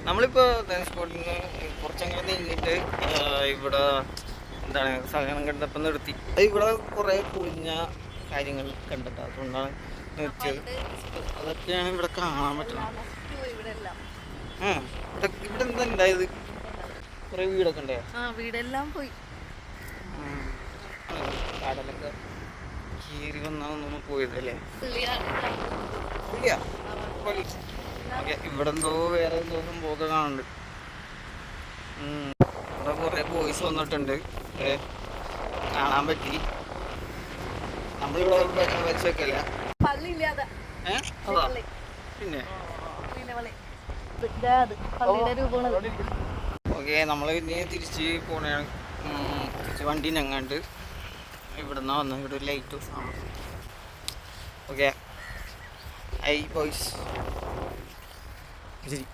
നമ്മളിപ്പോൾ ധനുഷ്കോടിയിൽ നിന്ന് കുറച്ചങ്ങനെ നീങ്ങിയിട്ട് ഇവിടെ എന്താണ് സഹകരണം കണ്ടപ്പോൾ നിർത്തി. ഇവിടെ കുറേ കുളിഞ്ഞ കാര്യങ്ങൾ കണ്ടിട്ട് അതുകൊണ്ടാണ് നിർത്തിയത്. അതൊക്കെയാണ് ഇവിടെ കാണാൻ പറ്റുന്നത്. ഇവിടെ എന്താ ഉണ്ടായത്? കുറേ വീടൊക്കെ ഉണ്ടായോ? വീടെല്ലാം പോയി. കടലൊക്കെ കീറി വന്നാണെന്നൊന്നും പോയതല്ലേ? ഇവിടെ എന്തോ വേറെ എന്തോ സംഭവമൊക്കെ കാണുന്നുണ്ട്. ഇവിടെ കുറേ ബോയ്സ് വന്നിട്ടുണ്ട്, കാണാൻ പറ്റി. നമ്മളിവിടെ വെച്ചേക്കല്ല പിന്നെ ഓക്കെ. നമ്മൾ പിന്നെ തിരിച്ച് പോണയാണ്. തിരിച്ച് വണ്ടി ഞങ്ങാണ്ട് ഇവിടെ നിന്നാ വന്നത്. ഇവിടെ ഒരു ലൈറ്റ് ഹൗസ് ആണ്. ഓക്കെ. ഐ ബോയ്സ് ശരി.